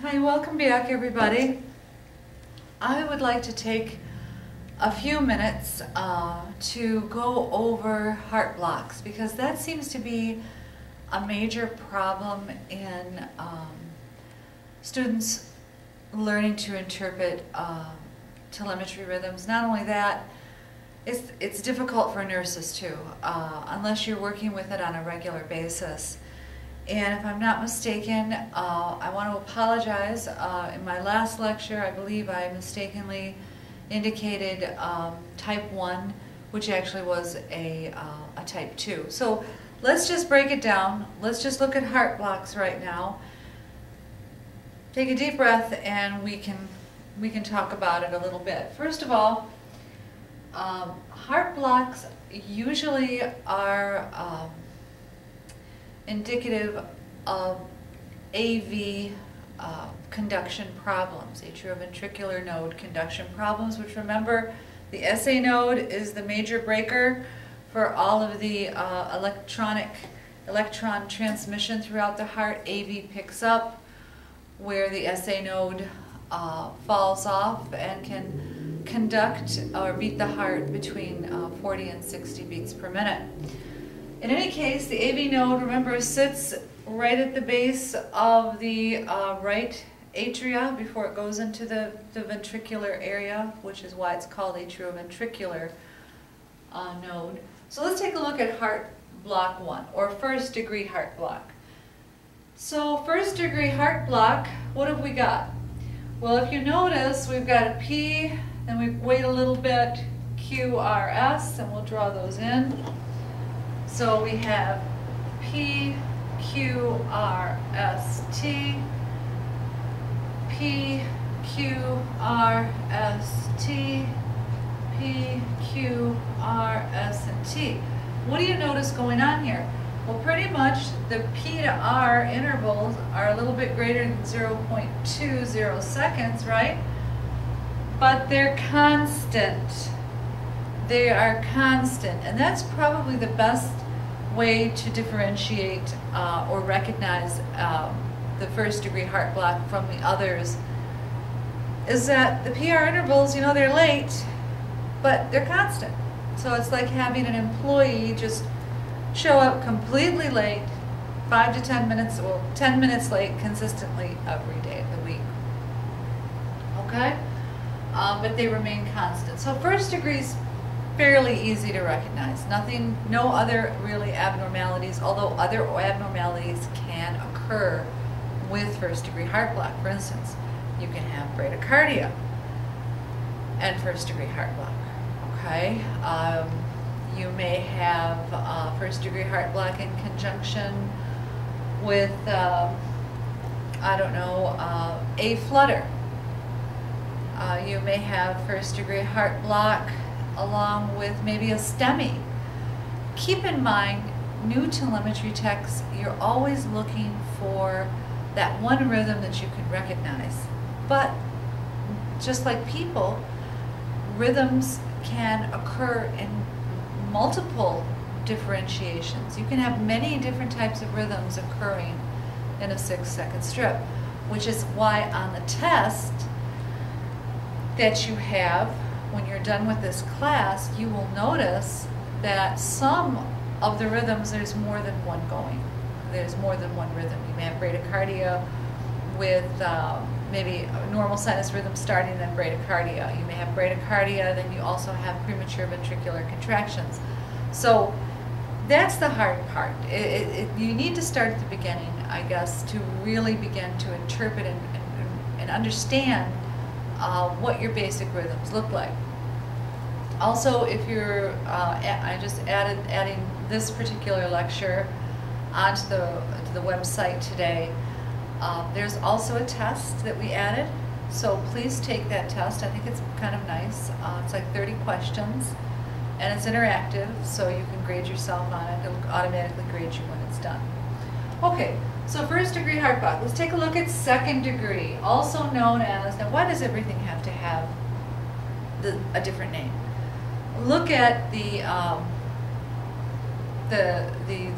Hi, welcome back everybody. I would like to take a few minutes to go over heart blocks because that seems to be a major problem in students learning to interpret telemetry rhythms. Not only that, it's difficult for nurses too, unless you're working with it on a regular basis. And if I'm not mistaken, I want to apologize. In my last lecture, I believe I mistakenly indicated type 1, which actually was a type 2. So let's just break it down. Let's just look at heart blocks right now. Take a deep breath and we can talk about it a little bit. First of all, heart blocks usually are indicative of AV conduction problems, atrioventricular node conduction problems, which remember the SA node is the major breaker for all of the electron transmission throughout the heart. AV picks up where the SA node falls off and can conduct or beat the heart between 40 and 60 beats per minute. In any case, the AV node, remember, sits right at the base of the right atria before it goes into the ventricular area, which is why it's called atrioventricular node. So let's take a look at heart block 1, or first degree heart block. So first degree heart block, what have we got? Well, if you notice, we've got a P, then we wait a little bit, Q, R, S, and we'll draw those in. So we have P, Q, R, S, T, P, Q, R, S, T, P, Q, R, S, and T. What do you notice going on here? Well, pretty much the P to R intervals are a little bit greater than 0.20 seconds, right? But they're constant. They are constant, and that's probably the best way to differentiate or recognize the first degree heart block from the others, is that the PR intervals, you know, they're late, but they're constant. So it's like having an employee just show up completely late, 5 to 10 minutes, well, 10 minutes late consistently every day of the week. Okay? But they remain constant. So first degree's fairly easy to recognize. No other really abnormalities, although other abnormalities can occur with first degree heart block. For instance, you can have bradycardia and first degree heart block. Okay, you may have first degree heart block in conjunction with, I don't know, a flutter. You may have first degree heart block along with maybe a STEMI. Keep in mind, new telemetry techs, you're always looking for that one rhythm that you can recognize. But just like people, rhythms can occur in multiple differentiations. You can have many different types of rhythms occurring in a 6-second strip, which is why on the test that you have, when you're done with this class, you will notice that some of the rhythms, there's more than one going. There's more than one rhythm. You may have bradycardia with maybe a normal sinus rhythm starting, then bradycardia. You may have bradycardia, then you also have premature ventricular contractions. So that's the hard part. You need to start at the beginning, I guess, to really begin to interpret and understand what your basic rhythms look like. Also, if you're, I just adding this particular lecture onto the website today. There's also a test that we added, so please take that test. I think it's kind of nice. It's like 30 questions, and it's interactive, so you can grade yourself on it. It'll automatically grade you when it's done. Okay. So first degree heart block. Let's take a look at second degree, also known as, now why does everything have to have a different name? Look at the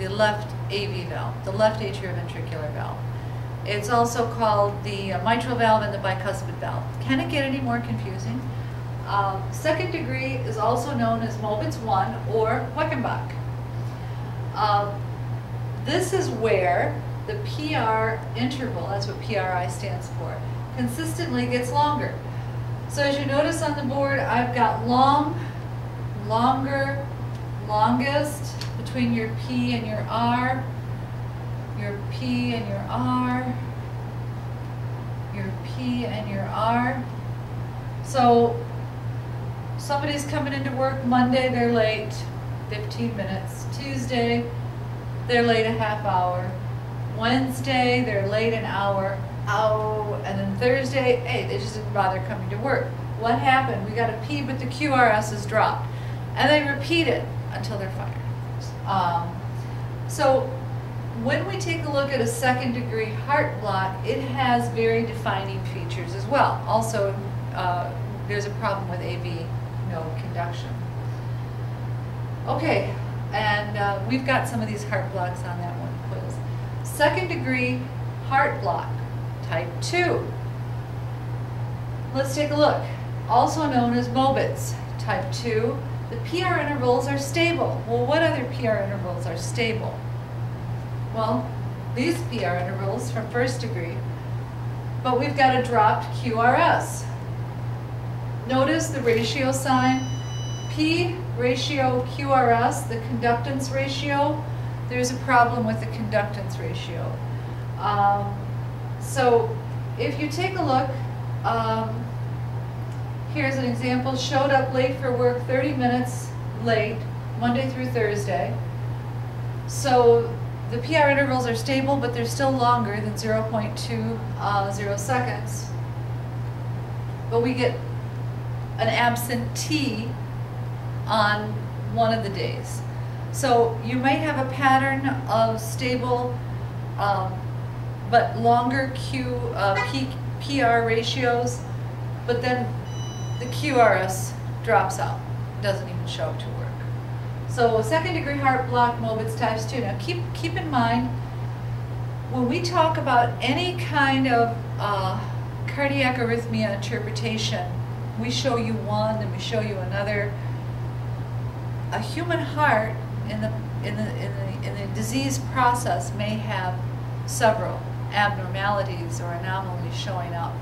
left AV valve, the left atrioventricular valve. It's also called the mitral valve and the bicuspid valve. Can it get any more confusing? Second degree is also known as Mobitz 1 or Weckenbach. This is where the PR interval, that's what PRI stands for, consistently gets longer. So as you notice on the board, I've got long, longer, longest between your P and your R, your P and your R, your P and your R. So somebody's coming into work Monday, they're late 15 minutes. Tuesday, they're late a half hour. Wednesday, they're late an hour. Oh, and then Thursday, hey, they just didn't bother coming to work. What happened? We got a P, but the QRS is dropped. And they repeat it until they're fired. So when we take a look at a second degree heart block, it has very defining features as well. Also, there's a problem with AV node conduction. Okay, and we've got some of these heart blocks on that one quiz. Second degree heart block, type 2. Let's take a look. Also known as Mobitz, type 2. The PR intervals are stable. Well, what other PR intervals are stable? Well, these PR intervals from first degree, but we've got a dropped QRS. Notice the ratio sign, P ratio QRS, the conductance ratio. There's a problem with the conductance ratio. So if you take a look, here's an example. Showed up late for work, 30 minutes late, Monday through Thursday. So the PR intervals are stable, but they're still longer than 0.20 seconds. But we get an absentee on one of the days. So you might have a pattern of stable but longer PR ratios, but then the QRS drops out, doesn't even show up to work. So second degree heart block, Mobitz types 2. Now keep in mind, when we talk about any kind of cardiac arrhythmia interpretation, we show you one, then we show you another. A human heart in the disease process may have several abnormalities or anomalies showing up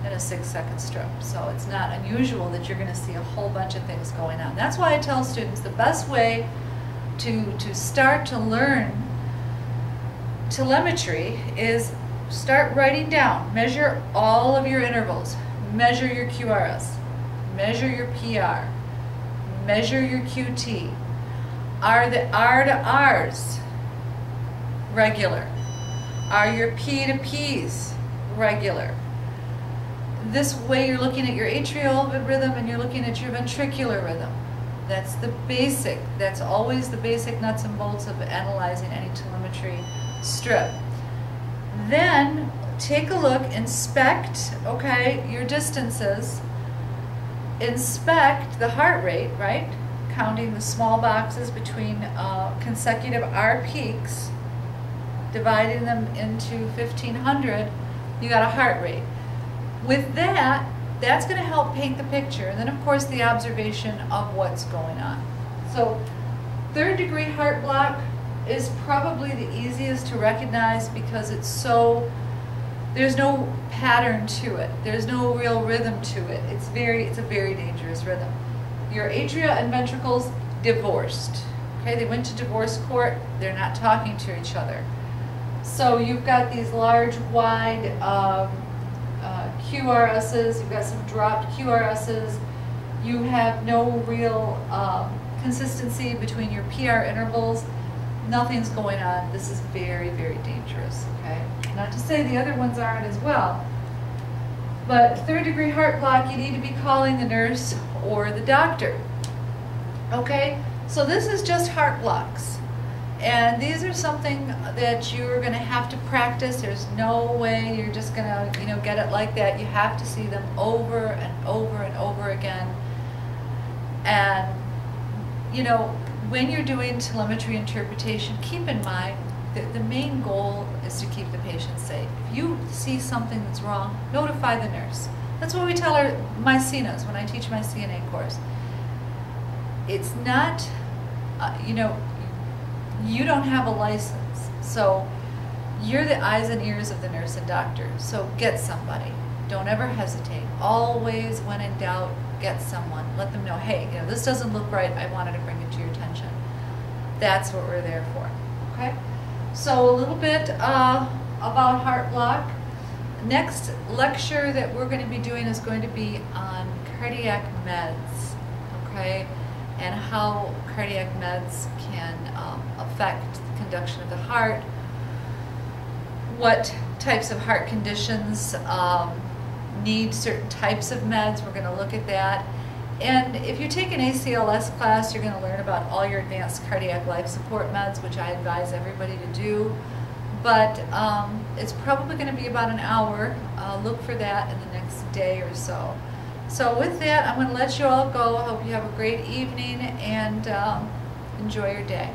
in a 6-second strip. So it's not unusual that you're going to see a whole bunch of things going on. That's why I tell students the best way to start to learn telemetry is start writing down, measure all of your intervals, measure your QRS, measure your PR, measure your QT. Are the R to R's regular? Are your P to P's regular? This way you're looking at your atrial rhythm and you're looking at your ventricular rhythm. That's the basic, that's always the basic nuts and bolts of analyzing any telemetry strip. Then take a look, inspect, okay, your distances, inspect the heart rate, right? Counting the small boxes between consecutive R peaks, dividing them into 1500, you got a heart rate. With that, that's going to help paint the picture. And then of course the observation of what's going on. So third degree heart block is probably the easiest to recognize because it's so, there's no pattern to it. There's no real rhythm to it. It's a very dangerous rhythm. Your atria and ventricles divorced. Okay, they went to divorce court. They're not talking to each other. So you've got these large, wide QRSs. You've got some dropped QRSs. You have no real consistency between your PR intervals. Nothing's going on. This is very, very dangerous. Okay, not to say the other ones aren't as well. But third degree heart block, you need to be calling the nurse or the doctor. Okay, so this is just heart blocks. And these are something that you're going to have to practice. There's no way you're just going to, get it like that. You have to see them over and over and over again. And, when you're doing telemetry interpretation, keep in mind the main goal is to keep the patient safe. If you see something that's wrong, notify the nurse. That's what we tell my CNAs when I teach my CNA course. It's not, you know, you don't have a license, so you're the eyes and ears of the nurse and doctor, so get somebody. Don't ever hesitate. Always, when in doubt, get someone. Let them know, hey, you know, this doesn't look right, I wanted to bring it to your attention. That's what we're there for, okay? So a little bit about heart block. Next lecture that we're going to be doing is going to be on cardiac meds, okay? And how cardiac meds can affect the conduction of the heart, what types of heart conditions need certain types of meds. We're going to look at that. And if you take an ACLS class, you're going to learn about all your advanced cardiac life support meds, which I advise everybody to do. But it's probably going to be about an hour. Look for that in the next day or so. So with that, I'm going to let you all go. I hope you have a great evening and enjoy your day.